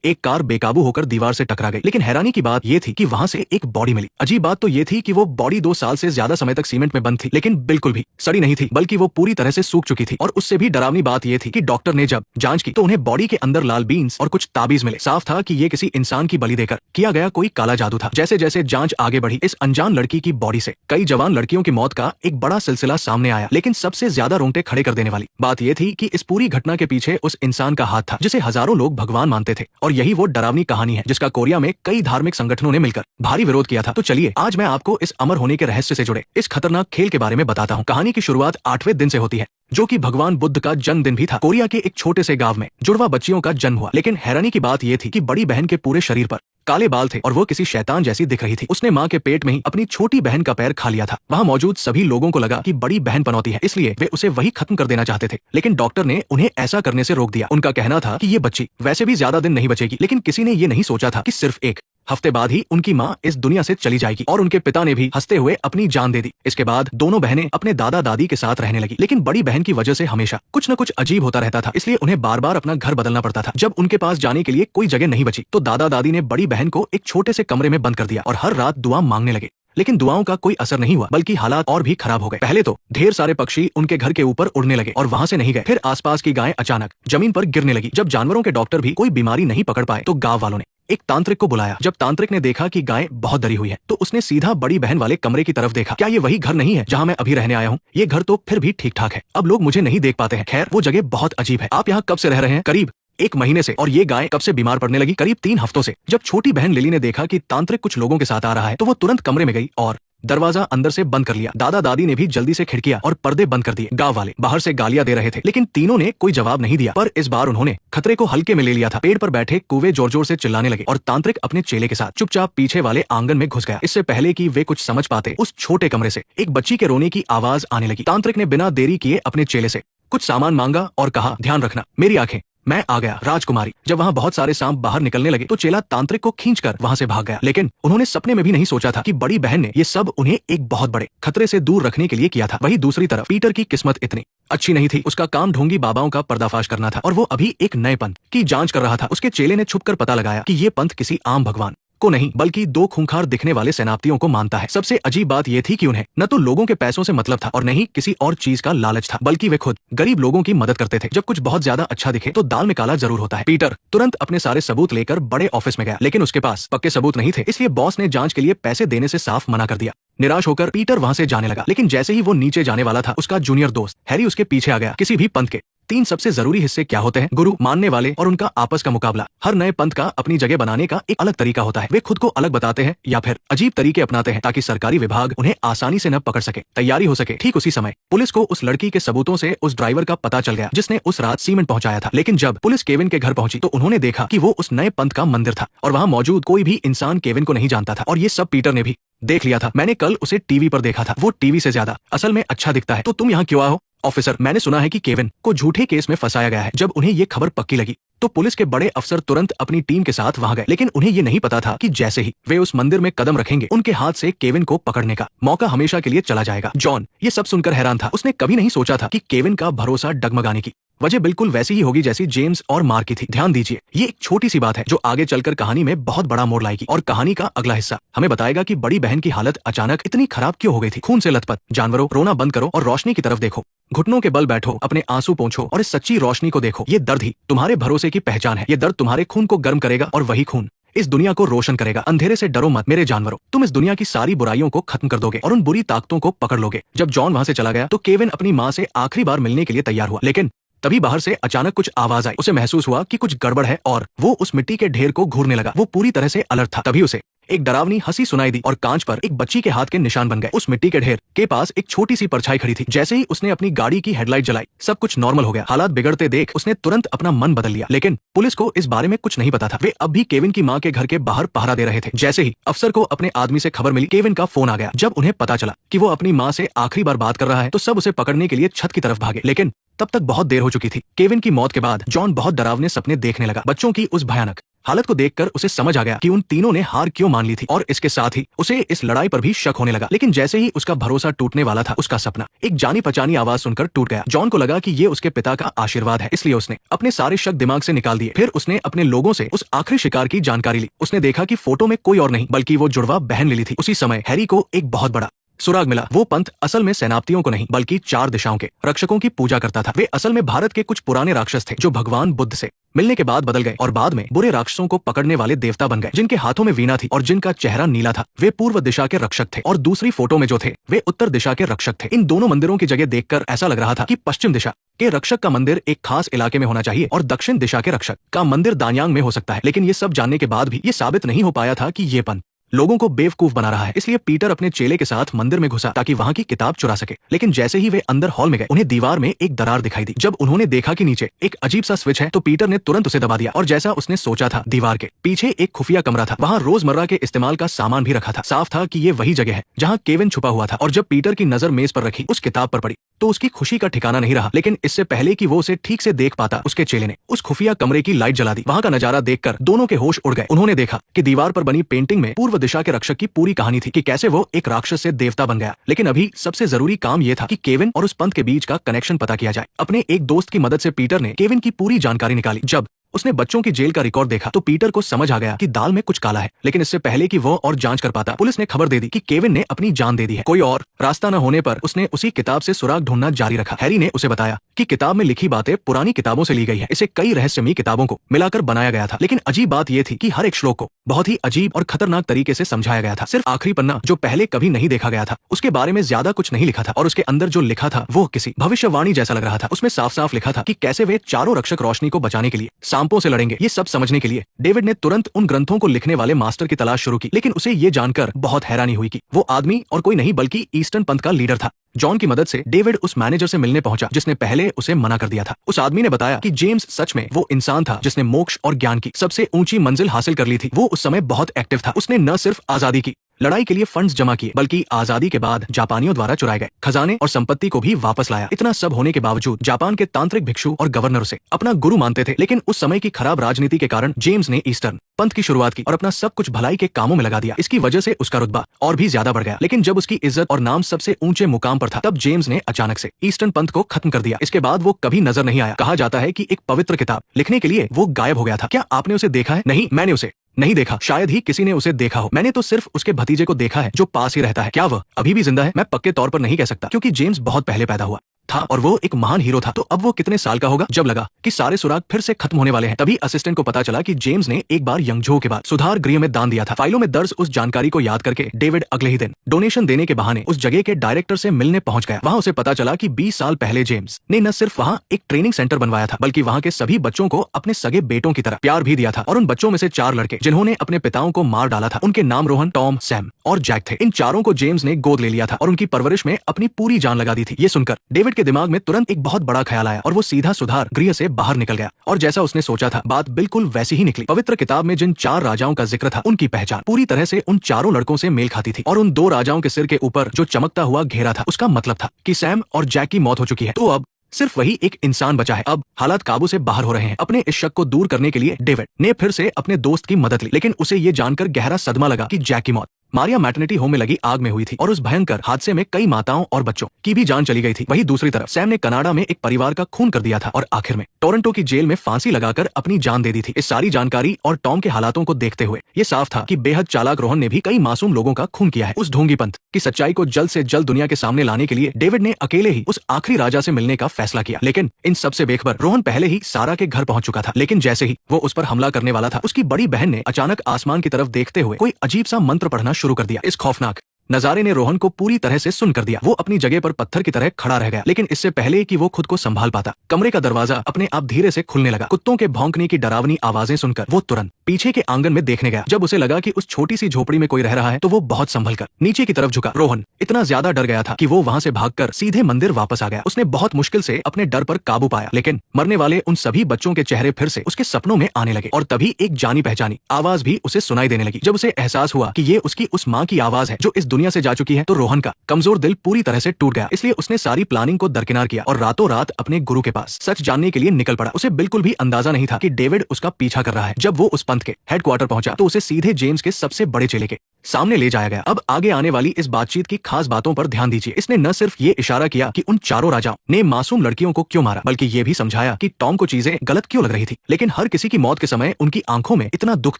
एक कार बेकाबू होकर दीवार से टकरा गई। लेकिन हैरानी की बात यह थी कि वहां से एक बॉडी मिली। अजीब बात तो ये थी कि वो बॉडी 2 साल से ज्यादा समय तक सीमेंट में बंद थी, लेकिन बिल्कुल भी सड़ी नहीं थी, बल्कि वो पूरी तरह से सूख चुकी थी। और उससे भी डरावनी बात यह थी कि डॉक्टर ने जब जांच की तो उन्हें बॉडी के अंदर लाल बीन्स और कुछ ताबीज मिले। साफ था कि ये किसी इंसान की बलि देकर किया गया कोई काला जादू था। जैसे जैसे जांच आगे बढ़ी, इस अनजान लड़की की बॉडी से कई जवान लड़कियों की मौत का एक बड़ा सिलसिला सामने आया। लेकिन सबसे ज्यादा रोंगटे खड़े कर देने वाली बात यह थी कि इस पूरी घटना के पीछे उस इंसान का हाथ था जिसे हजारों लोग भगवान मानते थे। और यही वो डरावनी कहानी है जिसका कोरिया में कई धार्मिक संगठनों ने मिलकर भारी विरोध किया था। तो चलिए आज मैं आपको इस अमर होने के रहस्य से जुड़े इस खतरनाक खेल के बारे में बताता हूँ। कहानी की शुरुआत 8वें दिन से होती है, जो कि भगवान बुद्ध का जन्मदिन भी था। कोरिया के एक छोटे से गांव में जुड़वा बच्चियों का जन्म हुआ। लेकिन हैरानी की बात यह थी कि बड़ी बहन के पूरे शरीर पर काले बाल थे और वो किसी शैतान जैसी दिख रही थी। उसने माँ के पेट में ही अपनी छोटी बहन का पैर खा लिया था। वहाँ मौजूद सभी लोगों को लगा कि बड़ी बहन पनौती है, इसलिए वे उसे वही खत्म कर देना चाहते थे। लेकिन डॉक्टर ने उन्हें ऐसा करने से रोक दिया। उनका कहना था कि ये बच्ची वैसे भी ज्यादा दिन नहीं बचेगी। लेकिन किसी ने ये नहीं सोचा था कि सिर्फ एक हफ्ते बाद ही उनकी माँ इस दुनिया से चली जाएगी। और उनके पिता ने भी हंसते हुए अपनी जान दे दी। इसके बाद दोनों बहनें अपने दादा दादी के साथ रहने लगी। लेकिन बड़ी बहन की वजह से हमेशा कुछ न कुछ अजीब होता रहता था, इसलिए उन्हें बार बार अपना घर बदलना पड़ता था। जब उनके पास जाने के लिए कोई जगह नहीं बची तो दादा दादी ने बड़ी बहन को एक छोटे से कमरे में बंद कर दिया और हर रात दुआ मांगने लगे। लेकिन दुआओं का कोई असर नहीं हुआ, बल्कि हालात और भी खराब हो गए। पहले तो ढेर सारे पक्षी उनके घर के ऊपर उड़ने लगे और वहां से नहीं गए। फिर आसपास की गायें अचानक जमीन पर गिरने लगी। जब जानवरों के डॉक्टर भी कोई बीमारी नहीं पकड़ पाए तो गांव वालों ने एक तांत्रिक को बुलाया। जब तांत्रिक ने देखा कि गाय बहुत डरी हुई है तो उसने सीधा बड़ी बहन वाले कमरे की तरफ देखा। क्या ये वही घर नहीं है जहां मैं अभी रहने आया हूँ? ये घर तो फिर भी ठीक ठाक है, अब लोग मुझे नहीं देख पाते हैं। खैर वो जगह बहुत अजीब है। आप यहाँ कब से रह रहे हैं? करीब 1 महीने से। और ये गाय कब से बीमार पड़ने लगी? करीब 3 हफ्तों से। जब छोटी बहन लिली ने देखा कि तांत्रिक कुछ लोगों के साथ आ रहा है तो वो तुरंत कमरे में गई और दरवाजा अंदर से बंद कर लिया। दादा दादी ने भी जल्दी से खिड़कियां और पर्दे बंद कर दिए। गांव वाले बाहर से गालियां दे रहे थे, लेकिन तीनों ने कोई जवाब नहीं दिया। पर इस बार उन्होंने खतरे को हल्के में ले लिया था। पेड़ पर बैठे कौवे जोर जोर से चिल्लाने लगे और तांत्रिक अपने चेले के साथ चुपचाप पीछे वाले आंगन में घुस गया। इससे पहले कि वे कुछ समझ पाते उस छोटे कमरे से एक बच्ची के रोने की आवाज आने लगी। तांत्रिक ने बिना देरी किए अपने चेले से कुछ सामान मांगा और कहा, ध्यान रखना मेरी आंखें, मैं आ गया राजकुमारी। जब वहाँ बहुत सारे सांप बाहर निकलने लगे तो चेला तांत्रिक को खींचकर वहाँ से भाग गया। लेकिन उन्होंने सपने में भी नहीं सोचा था कि बड़ी बहन ने ये सब उन्हें एक बहुत बड़े खतरे से दूर रखने के लिए किया था। वहीं दूसरी तरफ पीटर की किस्मत इतनी अच्छी नहीं थी। उसका काम ढोंगी बाबाओं का पर्दाफाश करना था और वो अभी एक नए पंथ की जांच कर रहा था। उसके चेले ने छुपकर पता लगाया कि ये पंथ किसी आम भगवान को नहीं बल्कि 2 खूंखार दिखने वाले सेनापतियों को मानता है। सबसे अजीब बात यह थी कि उन्हें न तो लोगों के पैसों से मतलब था और न ही किसी और चीज का लालच था, बल्कि वे खुद गरीब लोगों की मदद करते थे। जब कुछ बहुत ज्यादा अच्छा दिखे तो दाल में काला जरूर होता है। पीटर तुरंत अपने सारे सबूत लेकर बड़े ऑफिस में गया, लेकिन उसके पास पक्के सबूत नहीं थे, इसलिए बॉस ने जांच के लिए पैसे देने से साफ मना कर दिया। निराश होकर पीटर वहां से जाने लगा। लेकिन जैसे ही वो नीचे जाने वाला था उसका जूनियर दोस्त हैरी उसके पीछे आ गया। किसी भी पंथ के 3 सबसे जरूरी हिस्से क्या होते हैं? गुरु, मानने वाले और उनका आपस का मुकाबला। हर नए पंथ का अपनी जगह बनाने का एक अलग तरीका होता है। वे खुद को अलग बताते हैं या फिर अजीब तरीके अपनाते हैं ताकि सरकारी विभाग उन्हें आसानी से न पकड़ सके, तैयारी हो सके। ठीक उसी समय पुलिस को उस लड़की के सबूतों से उस ड्राइवर का पता चल गया जिसने उस रात सीमेंट पहुंचाया था। लेकिन जब पुलिस केविन के घर पहुंची तो उन्होंने देखा कि वो उस नए पंथ का मंदिर था और वहां मौजूद कोई भी इंसान केविन को नहीं जानता था। और ये सब पीटर ने भी देख लिया था। मैंने कल उसे टीवी पर देखा था, वो टीवी से ज्यादा असल में अच्छा दिखता है। तो तुम यहाँ क्यों आए हो? ऑफिसर, मैंने सुना है कि केविन को झूठे केस में फंसाया गया है। जब उन्हें ये खबर पक्की लगी तो पुलिस के बड़े अफसर तुरंत अपनी टीम के साथ वहां गए। लेकिन उन्हें ये नहीं पता था कि जैसे ही वे उस मंदिर में कदम रखेंगे उनके हाथ से केविन को पकड़ने का मौका हमेशा के लिए चला जाएगा। जॉन ये सब सुनकर हैरान था। उसने कभी नहीं सोचा था कि केविन का भरोसा डगमगाने की वजह बिल्कुल वैसी ही होगी जैसी जेम्स और मार्क की थी। ध्यान दीजिए, ये एक छोटी सी बात है जो आगे चलकर कहानी में बहुत बड़ा मोड़ लाएगी। और कहानी का अगला हिस्सा हमें बताएगा कि बड़ी बहन की हालत अचानक इतनी खराब क्यों हो गई थी। खून से लथपथ जानवरों, रोना बंद करो और रोशनी की तरफ देखो। घुटनों के बल बैठो, अपने आंसू पोंछो और इस सच्ची रोशनी को देखो। ये दर्द ही तुम्हारे भरोसे की पहचान है। ये दर्द तुम्हारे खून को गर्म करेगा और वही खून इस दुनिया को रोशन करेगा। अंधेरे से डरो मत मेरे जानवरों, तुम इस दुनिया की सारी बुराइयों को खत्म कर दोगे और उन बुरी ताकतों को पकड़ लोगे। जब जॉन वहां से चला गया तो केविन अपनी माँ से आखिरी बार मिलने के लिए तैयार हुआ। लेकिन तभी बाहर से अचानक कुछ आवाज आई। उसे महसूस हुआ कि कुछ गड़बड़ है और वो उस मिट्टी के ढेर को घूरने लगा। वो पूरी तरह से अलर्ट था। तभी उसे एक डरावनी हंसी सुनाई दी और कांच पर एक बच्ची के हाथ के निशान बन गए। उस मिट्टी के ढेर के पास एक छोटी सी परछाई खड़ी थी। जैसे ही उसने अपनी गाड़ी की हेडलाइट जलाई सब कुछ नॉर्मल हो गया। हालात बिगड़ते देख उसने तुरंत अपना मन बदल लिया। लेकिन पुलिस को इस बारे में कुछ नहीं पता था। वे अब भी केविन की माँ के घर के बाहर पहरा दे रहे थे। जैसे ही अफसर को अपने आदमी से खबर मिली, केविन का फोन आ गया। जब उन्हें पता चला कि वो अपनी माँ से आखिरी बार बात कर रहा है तो सब उसे पकड़ने के लिए छत की तरफ भागे। लेकिन तब तक बहुत देर हो चुकी थी। केविन की मौत के बाद जॉन बहुत डरावने सपने देखने लगा। बच्चों की उस भयानक हालत को देखकर उसे समझ आ गया कि उन तीनों ने हार क्यों मान ली थी और इसके साथ ही उसे इस लड़ाई पर भी शक होने लगा। लेकिन जैसे ही उसका भरोसा टूटने वाला था, उसका सपना एक जानी पहचानी आवाज सुनकर टूट गया। जॉन को लगा कि ये उसके पिता का आशीर्वाद है, इसलिए उसने अपने सारे शक दिमाग से निकाल दिए। फिर उसने अपने लोगों से उस आखिरी शिकार की जानकारी ली। उसने देखा कि फोटो में कोई और नहीं बल्कि वो जुड़वा बहन लिली थी। उसी समय हैरी को एक बहुत बड़ा सुराग मिला। वो पंथ असल में सेनापतियों को नहीं बल्कि 4 दिशाओं के रक्षकों की पूजा करता था। वे असल में भारत के कुछ पुराने राक्षस थे जो भगवान बुद्ध से मिलने के बाद बदल गए और बाद में बुरे राक्षसों को पकड़ने वाले देवता बन गए। जिनके हाथों में वीणा थी और जिनका चेहरा नीला था, वे पूर्व दिशा के रक्षक थे और दूसरी फोटो में जो थे वे उत्तर दिशा के रक्षक थे। इन दोनों मंदिरों की जगह देखकर ऐसा लग रहा था कि पश्चिम दिशा के रक्षक का मंदिर एक खास इलाके में होना चाहिए और दक्षिण दिशा के रक्षक का मंदिर दान्यांग में हो सकता है। लेकिन ये सब जानने के बाद भी ये साबित नहीं हो पाया था कि ये पंथ लोगों को बेवकूफ बना रहा है। इसलिए पीटर अपने चेले के साथ मंदिर में घुसा ताकि वहां की किताब चुरा सके। लेकिन जैसे ही वे अंदर हॉल में गए, उन्हें दीवार में एक दरार दिखाई दी। जब उन्होंने देखा कि नीचे एक अजीब सा स्विच है तो पीटर ने तुरंत उसे दबा दिया और जैसा उसने सोचा था, दीवार के पीछे एक खुफिया कमरा था। वहां रोजमर्रा के इस्तेमाल का सामान भी रखा था। साफ था कि ये वही जगह है जहां केविन छुपा हुआ था। और जब पीटर की नजर मेज पर रखी उस किताब पर पड़ी तो उसकी खुशी का ठिकाना नहीं रहा। लेकिन इससे पहले कि वो उसे ठीक से देख पाता, उसके चेले ने उस खुफिया कमरे की लाइट जला दी। वहां का नजारा देखकर दोनों के होश उड़ गए। उन्होंने देखा कि दीवार पर बनी पेंटिंग में पूर्व दिशा के रक्षक की पूरी कहानी थी कि कैसे वो एक राक्षस से देवता बन गया। लेकिन अभी सबसे जरूरी काम यह था कि केविन और उस पंथ के बीच का कनेक्शन पता किया जाए। अपने एक दोस्त की मदद से पीटर ने केविन की पूरी जानकारी निकाली। जब उसने बच्चों की जेल का रिकॉर्ड देखा तो पीटर को समझ आ गया कि दाल में कुछ काला है। लेकिन इससे पहले कि वो और जांच कर पाता, पुलिस ने खबर दे दी कि केविन ने अपनी जान दे दी है। कोई और रास्ता न होने पर उसने उसी किताब से सुराग ढूंढना जारी रखा। हैरी ने उसे बताया कि किताब में लिखी बातें पुरानी किताबों से ली गई है। इसे कई रहस्यमयी किताबों को मिलाकर बनाया गया था। लेकिन अजीब बात यह थी कि हर एक श्लोक को बहुत ही अजीब और खतरनाक तरीके से समझाया गया था। सिर्फ आखिरी पन्ना जो पहले कभी नहीं देखा गया था, उसके बारे में ज्यादा कुछ नहीं लिखा था और उसके अंदर जो लिखा था वो किसी भविष्यवाणी जैसा लग रहा था। उसमें साफ साफ लिखा था कि कैसे वे चारों रक्षक रोशनी को बचाने के लिए सांपों से लड़ेंगे। ये सब समझने के लिए डेविड ने तुरंत उन ग्रंथों को लिखने वाले मास्टर की तलाश शुरू की। लेकिन उसे ये जानकर बहुत हैरानी हुई कि वो आदमी और कोई नहीं बल्कि ईस्टर्न पंथ का लीडर था। जॉन की मदद से डेविड उस मैनेजर से मिलने पहुंचा जिसने पहले उसे मना कर दिया था। उस आदमी ने बताया कि जेम्स सच में वो इंसान था जिसने मोक्ष और ज्ञान की सबसे ऊंची मंजिल हासिल कर ली थी। वो उस समय बहुत एक्टिव था। उसने न सिर्फ आजादी की लड़ाई के लिए फंड्स जमा किए बल्कि आजादी के बाद जापानियों द्वारा चुराए गए खजाने और संपत्ति को भी वापस लाया। इतना सब होने के बावजूद जापान के तांत्रिक भिक्षु और गवर्नर उसे अपना गुरु मानते थे। लेकिन उस समय की खराब राजनीति के कारण जेम्स ने ईस्टर्न पंथ की शुरुआत की और अपना सब कुछ भलाई के कामों में लगा दिया। इसकी वजह से उसका रुतबा और भी ज्यादा बढ़ गया। लेकिन जब उसकी इज्जत और नाम सबसे ऊंचे मुकाम पर था, तब जेम्स ने अचानक से ईस्टर्न पंथ को खत्म कर दिया। इसके बाद वो कभी नजर नहीं आया। कहा जाता है कि एक पवित्र किताब लिखने के लिए वो गायब हो गया था। क्या आपने उसे देखा है? नहीं, मैंने उसे नहीं देखा। शायद ही किसी ने उसे देखा हो। मैंने तो सिर्फ उसके भतीजे को देखा है जो पास ही रहता है। क्या वह अभी भी जिंदा है? मैं पक्के तौर पर नहीं कह सकता क्योंकि जेम्स बहुत पहले पैदा हुआ था और वो एक महान हीरो था। तो अब वो कितने साल का होगा? जब लगा कि सारे सुराग फिर से खत्म होने वाले हैं, तभी असिस्टेंट को पता चला कि जेम्स ने एक बार यंगझो के बाद सुधार गृह में दान दिया था। फाइलों में दर्ज उस जानकारी को याद करके डेविड अगले ही दिन डोनेशन देने के बहाने उस जगह के डायरेक्टर से मिलने पहुंच गया। वहां उसे पता चला कि 20 साल पहले जेम्स ने न सिर्फ वहां एक ट्रेनिंग सेंटर बनवाया था बल्कि वहां के सभी बच्चों को अपने सगे बेटों की तरह प्यार भी दिया था। और उन बच्चों में से 4 लड़के जिन्होंने अपने पिताओं को मार डाला था, उनके नाम रोहन, टॉम, सैम और जैक थे। इन चारों को जेम्स ने गोद ले लिया था और उनकी परवरिश में अपनी पूरी जान लगा दी थी। ये सुनकर डेविड के दिमाग में तुरंत एक बहुत बड़ा ख्याल आया और वो सीधा सुधार गृह से बाहर निकल गया। और जैसा उसने सोचा था, बात बिल्कुल वैसी ही निकली। पवित्र किताब में जिन 4 राजाओं का जिक्र था, उनकी पहचान पूरी तरह से उन चारों लड़कों से मेल खाती थी। और उन 2 राजाओं के सिर के ऊपर जो चमकता हुआ घेरा था, उसका मतलब था कि सैम और जैक की मौत हो चुकी है। तो अब सिर्फ वही एक इंसान बचा है। अब हालात काबू से बाहर हो रहे हैं। अपने इस शक को दूर करने के लिए डेविड ने फिर से अपने दोस्त की मदद ली। लेकिन उसे ये जानकर गहरा सदमा लगा कि जैक की मौत मारिया मैटरनिटी होम में लगी आग में हुई थी और उस भयंकर हादसे में कई माताओं और बच्चों की भी जान चली गई थी। वहीं दूसरी तरफ सैम ने कनाडा में एक परिवार का खून कर दिया था और आखिर में टोरंटो की जेल में फांसी लगाकर अपनी जान दे दी थी। इस सारी जानकारी और टॉम के हालातों को देखते हुए ये साफ था कि बेहद चालाक रोहन ने भी कई मासूम लोगों का खून किया है। उस ढोंगी पंथ की सच्चाई को जल्द से जल्द दुनिया के सामने लाने के लिए डेविड ने अकेले ही उस आखिरी राजा से मिलने का फैसला किया। लेकिन इन सबसे बेखबर रोहन पहले ही सारा के घर पहुंच चुका था। लेकिन जैसे ही वो उस पर हमला करने वाला था, उसकी बड़ी बहन ने अचानक आसमान की तरफ देखते हुए कोई अजीब सा मंत्र पढ़ना शुरू कर दिया। इस खौफनाक नजारे ने रोहन को पूरी तरह से सुन कर दिया। वो अपनी जगह पर पत्थर की तरह खड़ा रह गया। लेकिन इससे पहले कि वो खुद को संभाल पाता, कमरे का दरवाजा अपने आप धीरे से खुलने लगा। कुत्तों के भौंकने की डरावनी आवाजें सुनकर वो तुरंत पीछे के आंगन में देखने गया। जब उसे लगा कि उस छोटी सी झोपड़ी में कोई रह रहा है, तो वो बहुत संभल कर नीचे की तरफ झुका। रोहन इतना ज्यादा डर गया था कि वो वहां से भागकर सीधे मंदिर वापस आ गया। उसने बहुत मुश्किल से अपने डर पर काबू पाया। लेकिन मरने वाले उन सभी बच्चों के चेहरे फिर से उसके सपनों में आने लगे और तभी एक जानी पहचानी आवाज भी उसे सुनाई देने लगी। जब उसे एहसास हुआ कि ये उसकी उस माँ की आवाज है जो इस दुनिया से जा चुकी है, तो रोहन का कमजोर दिल पूरी तरह से टूट गया। इसलिए उसने सारी प्लानिंग को दरकिनार किया और रातों रात अपने गुरु के पास सच जानने के लिए निकल पड़ा। उसे बिल्कुल भी अंदाजा नहीं था कि डेविड उसका पीछा कर रहा है। जब वो उस पंथ पंथ के हेडक्वार्टर पहुंचा तो उसे सीधे जेम्स के सबसे बड़े चेले के सामने ले जाया गया। अब आगे आने वाली इस बातचीत की खास बातों पर ध्यान दीजिए। इसने न सिर्फ ये इशारा किया कि उन चारों राजाओं ने मासूम लड़कियों को क्यों मारा, बल्कि ये भी समझाया कि टॉम को चीजें गलत क्यों लग रही थी। लेकिन हर किसी की मौत के समय उनकी आंखों में इतना दुख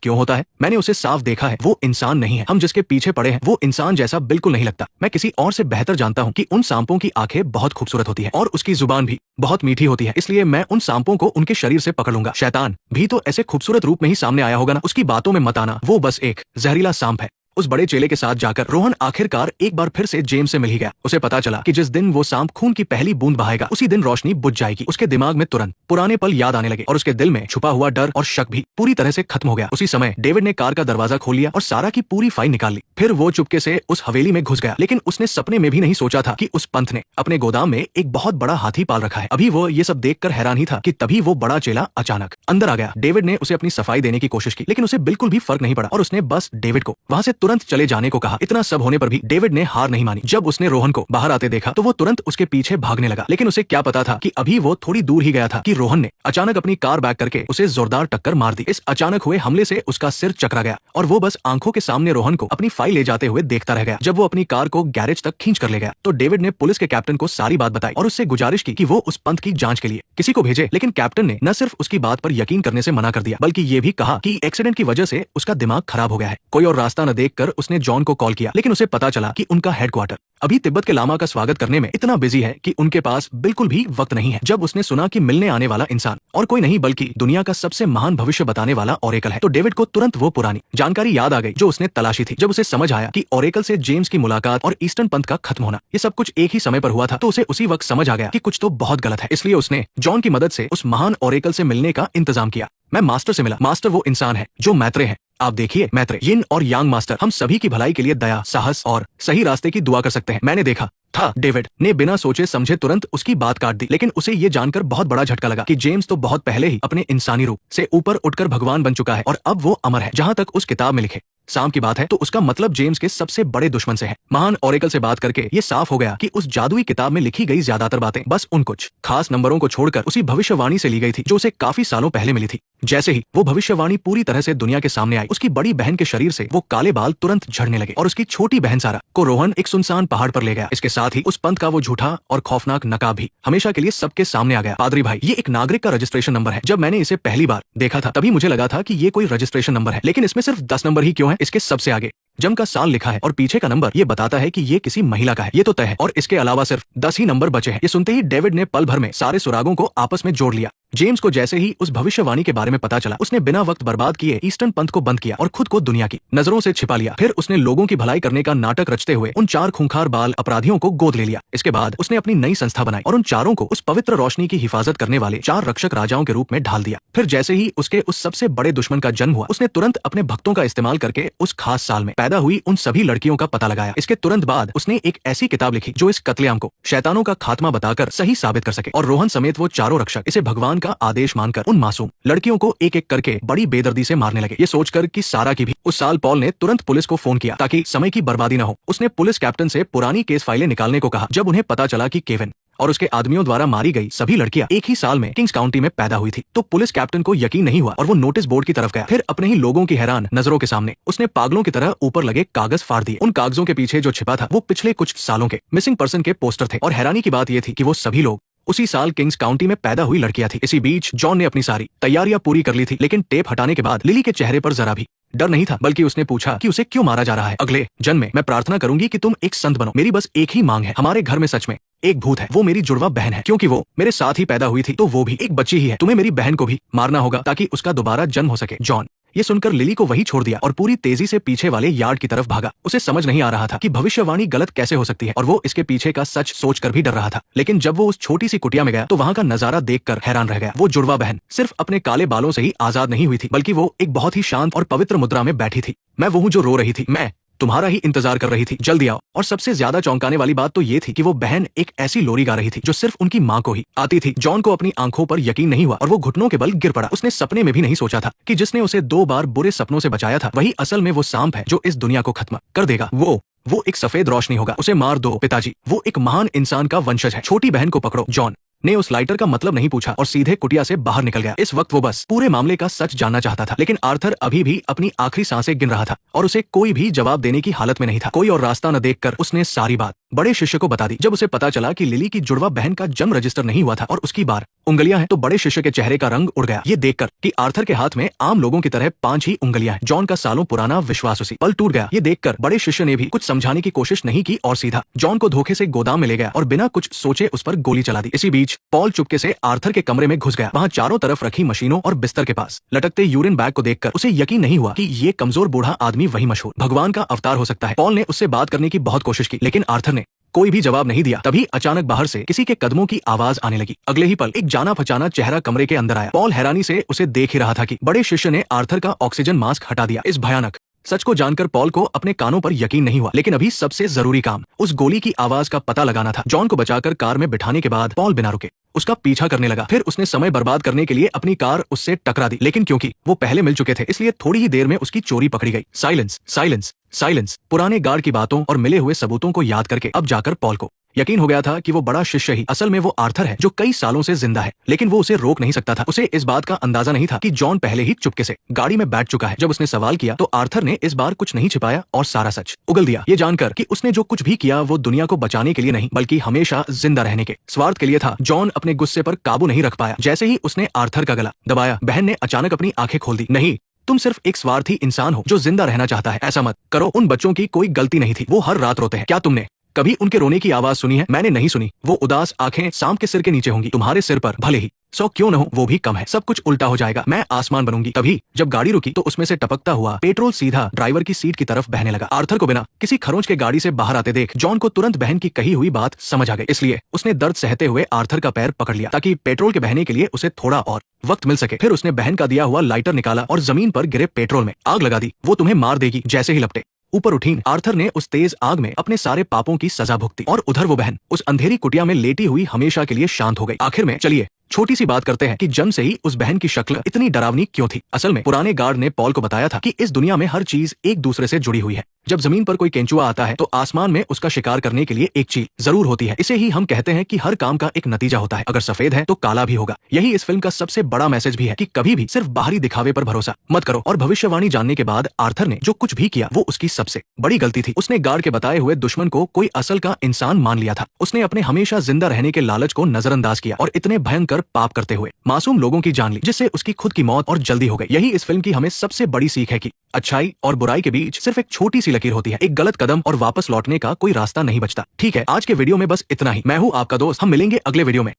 क्यों होता है? मैंने उसे साफ देखा है, वो इंसान नहीं है। हम जिसके पीछे पड़े हैं वो इंसान जैसा बिल्कुल नहीं लगता। मैं किसी और से बेहतर जानता हूँ कि उन सांपों की आंखें बहुत खूबसूरत होती है और उसकी जुबान भी बहुत मीठी होती है, इसलिए मैं उन सांपों को उनके शरीर से पकड़ लूंगा। शैतान भी तो ऐसे खूबसूरत रूप में ही सामने आया होगा ना। उसकी बातों में मत आना, वो बस एक जहरीला सांप है। उस बड़े चेले के साथ जाकर रोहन आखिरकार एक बार फिर से जेम्स से मिल ही गया। उसे पता चला कि जिस दिन वो सांप खून की पहली बूंद बहाएगा उसी दिन रोशनी बुझ जाएगी। उसके दिमाग में तुरंत पुराने पल याद आने लगे और उसके दिल में छुपा हुआ डर और शक भी पूरी तरह से खत्म हो गया। उसी समय डेविड ने कार का दरवाजा खोल लिया और सारा की पूरी फाइल निकाल ली। फिर वो चुपके से उस हवेली में घुस गया, लेकिन उसने सपने में भी नहीं सोचा था कि उस पंथ ने अपने गोदाम में एक बहुत बड़ा हाथी पाल रखा है। अभी वो ये सब देखकर हैरान ही था कि तभी वो बड़ा चेला अचानक अंदर आ गया। डेविड ने उसे अपनी सफाई देने की कोशिश की, लेकिन उसे बिल्कुल भी फर्क नहीं पड़ा और उसने बस डेविड को वहां से तुरंत चले जाने को कहा। इतना सब होने पर भी डेविड ने हार नहीं मानी। जब उसने रोहन को बाहर आते देखा तो वो तुरंत उसके पीछे भागने लगा, लेकिन उसे क्या पता था कि अभी वो थोड़ी दूर ही गया था कि रोहन ने अचानक अपनी कार बैक करके उसे जोरदार टक्कर मार दी। इस अचानक हुए हमले से उसका सिर चकरा गया और वो बस आंखों के सामने रोहन को अपनी फाइल ले जाते हुए देखता रह गया। जब वो अपनी कार को गैरेज तक खींच कर ले गया तो डेविड ने पुलिस के कैप्टन को सारी बात बताई और उससे गुजारिश की कि वो उस पंथ की जांच के लिए किसी को भेजे। लेकिन कैप्टन ने न सिर्फ उसकी बात पर यकीन करने से मना कर दिया, बल्कि ये भी कहा कि एक्सीडेंट की वजह से उसका दिमाग खराब हो गया है। कोई और रास्ता न देखकर उसने जॉन को कॉल किया, लेकिन उसे पता चला कि उनका हेडक्वार्टर अभी तिब्बत के लामा का स्वागत करने में इतना बिजी है कि उनके पास बिल्कुल भी वक्त नहीं है। जब उसने सुना कि मिलने आने वाला इंसान और कोई नहीं बल्कि दुनिया का सबसे महान भविष्य बताने वाला ओरेकल है तो डेविड को तुरंत वो पुरानी जानकारी याद आ गई जो उसने तलाशी थी। जब उसे समझ आया कि ओरेकल से जेम्स की मुलाकात और ईस्टर्न पंथ का खत्म होना ये सब कुछ एक ही समय पर हुआ था तो उसे उसी वक्त समझ आ गया कि कुछ तो बहुत गलत है। इसलिए उसने जॉन की मदद से उस महान ओरेकल से मिलने का इंतजाम किया। मैं मास्टर से मिला। मास्टर वो इंसान है जो मैत्रेय है। आप देखिए मैत्रेय, यिन और यांग मास्टर हम सभी की भलाई के लिए दया, साहस और सही रास्ते की दुआ कर सकते हैं। मैंने देखा था। डेविड ने बिना सोचे समझे तुरंत उसकी बात काट दी, लेकिन उसे ये जानकर बहुत बड़ा झटका लगा कि जेम्स तो बहुत पहले ही अपने इंसानी रूप से ऊपर उठकर भगवान बन चुका है और अब वो अमर है। जहां तक उस किताब में लिखे सांप की बात है तो उसका मतलब जेम्स के सबसे बड़े दुश्मन से है। महान ओरेकल से बात करके ये साफ हो गया कि उस जादुई किताब में लिखी गई ज्यादातर बातें बस उन कुछ खास नंबरों को छोड़कर उसी भविष्यवाणी से ली गई थी जो उसे काफी सालों पहले मिली थी। जैसे ही वो भविष्यवाणी पूरी तरह से दुनिया के सामने आई उसकी बड़ी बहन के शरीर से वो काले बाल तुरंत झड़ने लगे और उसकी छोटी बहन सारा को रोहन एक सुनसान पहाड़ पर ले गया। इसके साथ ही उस पंथ का वो झूठा और खौफनाक नकाब भी हमेशा के लिए सबके सामने आ गया। पादरी भाई, ये एक नागरिक का रजिस्ट्रेशन नंबर है। जब मैंने इसे पहली बार देखा था तभी मुझे लगा था कि ये कोई रजिस्ट्रेशन नंबर है, लेकिन इसमें सिर्फ 10 नंबर ही क्यों है? इसके सबसे आगे जम का साल लिखा है और पीछे का नंबर ये बताता है कि ये किसी महिला का है। ये तो तय है और इसके अलावा सिर्फ 10 ही नंबर बचे हैं। ये सुनते ही डेविड ने पल भर में सारे सुरागों को आपस में जोड़ लिया। जेम्स को जैसे ही उस भविष्यवाणी के बारे में पता चला उसने बिना वक्त बर्बाद किए ईस्टर्न पंथ को बंद किया और खुद को दुनिया की नजरों से छिपा लिया। फिर उसने लोगों की भलाई करने का नाटक रचते हुए उन 4 खूंखार बाल अपराधियों को गोद ले लिया। इसके बाद उसने अपनी नई संस्था बनाई और उन चारों को उस पवित्र रोशनी की हिफाजत करने वाले 4 रक्षक राजाओं के रूप में ढाल दिया। फिर जैसे ही उसके उस सबसे बड़े दुश्मन का जन्म हुआ उसने तुरंत अपने भक्तों का इस्तेमाल करके उस खास साल में पैदा हुई उन सभी लड़कियों का पता लगाया। इसके तुरंत बाद उसने एक ऐसी किताब लिखी जो इस कत्लेआम को शैतानों का खात्मा बताकर सही साबित कर सके और रोहन समेत वो चारों रक्षक इसे भगवान का आदेश मानकर उन मासूम लड़कियों को एक एक करके बड़ी बेदर्दी से मारने लगे। ये सोचकर कि सारा की भी उस साल पॉल ने तुरंत पुलिस को फोन किया ताकि समय की बर्बादी न हो। उसने पुलिस कैप्टन से पुरानी केस फाइलें निकालने को कहा। जब उन्हें पता चला कि केविन और उसके आदमियों द्वारा मारी गई सभी लड़कियां एक ही साल में किंग्स काउंटी में पैदा हुई थी तो पुलिस कैप्टन को यकीन नहीं हुआ और वो नोटिस बोर्ड की तरफ गया। फिर अपने ही लोगों की हैरान नजरों के सामने उसने पागलों की तरह ऊपर लगे कागज फाड़ दिए। उन कागजों के पीछे जो छिपा था वो पिछले कुछ सालों के मिसिंग पर्सन के पोस्टर थे और हैरानी की बात यह थी कि वो सभी लोग उसी साल किंग्स काउंटी में पैदा हुई लड़कियां थी। इसी बीच जॉन ने अपनी सारी तैयारियां पूरी कर ली थी, लेकिन टेप हटाने के बाद लिली के चेहरे पर जरा भी डर नहीं था, बल्कि उसने पूछा कि उसे क्यों मारा जा रहा है। अगले जन्म में मैं प्रार्थना करूंगी कि तुम एक संत बनो। मेरी बस एक ही मांग है, हमारे घर में सच में एक भूत है, वो मेरी जुड़वा बहन है। क्योंकि वो मेरे साथ ही पैदा हुई थी तो वो भी एक बच्ची ही है। तुम्हें मेरी बहन को भी मारना होगा ताकि उसका दोबारा जन्म हो सके। जॉन ये सुनकर लिली को वही छोड़ दिया और पूरी तेजी से पीछे वाले यार्ड की तरफ भागा। उसे समझ नहीं आ रहा था कि भविष्यवाणी गलत कैसे हो सकती है और वो इसके पीछे का सच सोचकर भी डर रहा था। लेकिन जब वो उस छोटी सी कुटिया में गया तो वहां का नजारा देखकर हैरान रह गया। वो जुड़वा बहन सिर्फ अपने काले बालों से ही आजाद नहीं हुई थी, बल्कि वो एक बहुत ही शांत और पवित्र मुद्रा में बैठी थी। मैं वो हूं जो रो रही थी, मैं तुम्हारा ही इंतजार कर रही थी, जल्दी आओ। और सबसे ज्यादा चौंकाने वाली बात तो ये थी कि वो बहन एक ऐसी लोरी गा रही थी जो सिर्फ उनकी माँ को ही आती थी। जॉन को अपनी आंखों पर यकीन नहीं हुआ और वो घुटनों के बल गिर पड़ा। उसने सपने में भी नहीं सोचा था कि जिसने उसे 2 बार बुरे सपनों से बचाया था वही असल में वो सांप है जो इस दुनिया को खत्म कर देगा। वो एक सफेद रोशनी होगा, उसे मार दो पिताजी, वो एक महान इंसान का वंशज है। छोटी बहन को पकड़ो जॉन, ने उस लाइटर का मतलब नहीं पूछा और सीधे कुटिया से बाहर निकल गया। इस वक्त वो बस पूरे मामले का सच जानना चाहता था, लेकिन आर्थर अभी भी अपनी आखिरी सांसें गिन रहा था और उसे कोई भी जवाब देने की हालत में नहीं था। कोई और रास्ता न देखकर उसने सारी बात बड़े शिष्य को बता दी। जब उसे पता चला कि लिली की जुड़वा बहन का जन्म रजिस्टर नहीं हुआ था और उसकी 12 उंगलियां हैं, तो बड़े शिष्य के चेहरे का रंग उड़ गया। ये देखकर कि आर्थर के हाथ में आम लोगों की तरह 5 ही उंगलियां हैं, जॉन का सालों पुराना विश्वास उसी पल टूट गया। ये देखकर बड़े शिष्य ने भी कुछ समझाने की कोशिश नहीं की और सीधा जॉन को धोखे से गोदाम में ले गया और बिना कुछ सोचे उस पर गोली चला दी। इसी बीच पॉल चुपके से आर्थर के कमरे में घुस गया। वहां चारों तरफ रखी मशीनों और बिस्तर के पास लटकते यूरिन बैग को देखकर उसे यकीन नहीं हुआ कि ये कमजोर बूढ़ा आदमी वही मशहूर भगवान का अवतार हो सकता है। पॉल ने उससे बात करने की बहुत कोशिश की, लेकिन आर्थर ने कोई भी जवाब नहीं दिया। तभी अचानक बाहर से किसी के कदमों की आवाज आने लगी। अगले ही पल एक जाना पहचाना चेहरा कमरे के अंदर आया। पॉल हैरानी से उसे देख ही रहा था कि बड़े शिष्य ने आर्थर का ऑक्सीजन मास्क हटा दिया। इस भयानक सच को जानकर पॉल को अपने कानों पर यकीन नहीं हुआ, लेकिन अभी सबसे जरूरी काम उस गोली की आवाज का पता लगाना था। जॉन को बचाकर कार में बिठाने के बाद पॉल बिना रुके उसका पीछा करने लगा। फिर उसने समय बर्बाद करने के लिए अपनी कार उससे टकरा दी, लेकिन क्योंकि वो पहले मिल चुके थे इसलिए थोड़ी ही देर में उसकी चोरी पकड़ी गई। Silence, silence, silence. पुराने गार्ड की बातों और मिले हुए सबूतों को याद करके अब जाकर पॉल को यकीन हो गया था कि वो बड़ा शिष्य ही असल में वो आर्थर है जो कई सालों से जिंदा है, लेकिन वो उसे रोक नहीं सकता था। उसे इस बात का अंदाजा नहीं था कि जॉन पहले ही चुपके से गाड़ी में बैठ चुका है। जब उसने सवाल किया तो आर्थर ने इस बार कुछ नहीं छिपाया और सारा सच उगल दिया। ये जानकर कि उसने जो कुछ भी किया वो दुनिया को बचाने के लिए नहीं बल्कि हमेशा जिंदा रहने के स्वार्थ के लिए था। जॉन अपने गुस्से पर काबू नहीं रख पाया। जैसे ही उसने आर्थर का गला दबाया, बहन ने अचानक अपनी आंखें खोल दी। नहीं, तुम सिर्फ एक स्वार्थी इंसान हो जो जिंदा रहना चाहता है। ऐसा मत करो। उन बच्चों की कोई गलती नहीं थी, वो हर रात रोते हैं। क्या तुमने कभी उनके रोने की आवाज सुनी है? मैंने नहीं सुनी। वो उदास आंखें सांप के सिर के नीचे होंगी। तुम्हारे सिर पर भले ही 100 क्यों न हो वो भी कम है। सब कुछ उल्टा हो जाएगा, मैं आसमान बनूंगी। तभी जब गाड़ी रुकी तो उसमें से टपकता हुआ पेट्रोल सीधा ड्राइवर की सीट की तरफ बहने लगा। आर्थर को बिना किसी खरोंच के गाड़ी से बाहर आते देख जॉन को तुरंत बहन की कही हुई बात समझ आ गई। इसलिए उसने दर्द सहते हुए आर्थर का पैर पकड़ लिया ताकि पेट्रोल के बहने के लिए उसे थोड़ा और वक्त मिल सके। फिर उसने बहन का दिया हुआ लाइटर निकाला और जमीन पर गिरे पेट्रोल में आग लगा दी। वो तुम्हें मार देगी। जैसे ही लपटे ऊपर उठी, आर्थर ने उस तेज आग में अपने सारे पापों की सजा भुगती और उधर वो बहन उस अंधेरी कुटिया में लेटी हुई हमेशा के लिए शांत हो गई। आखिर में चलिए छोटी सी बात करते हैं कि जन्म से ही उस बहन की शक्ल इतनी डरावनी क्यों थी। असल में पुराने गार्ड ने पॉल को बताया था कि इस दुनिया में हर चीज एक दूसरे से जुड़ी हुई है। जब जमीन पर कोई केंचुआ आता है तो आसमान में उसका शिकार करने के लिए एक चील जरूर होती है। इसे ही हम कहते हैं कि हर काम का एक नतीजा होता है। अगर सफेद है तो काला भी होगा। यही इस फिल्म का सबसे बड़ा मैसेज भी है कि कभी भी सिर्फ बाहरी दिखावे पर भरोसा मत करो। और भविष्यवाणी जानने के बाद आर्थर ने जो कुछ भी किया वो उसकी सबसे बड़ी गलती थी। उसने गार्ड के बताए हुए दुश्मन को कोई असल का इंसान मान लिया था। उसने अपने हमेशा जिंदा रहने के लालच को नजरअंदाज किया और इतने भयंकर पाप करते हुए मासूम लोगों की जान ली, जिससे उसकी खुद की मौत और जल्दी हो गई। यही इस फिल्म की हमें सबसे बड़ी सीख है कि अच्छाई और बुराई के बीच सिर्फ एक छोटी सी लकीर होती है। एक गलत कदम और वापस लौटने का कोई रास्ता नहीं बचता। ठीक है, आज के वीडियो में बस इतना ही। मैं हूँ आपका दोस्त, हम मिलेंगे अगले वीडियो में।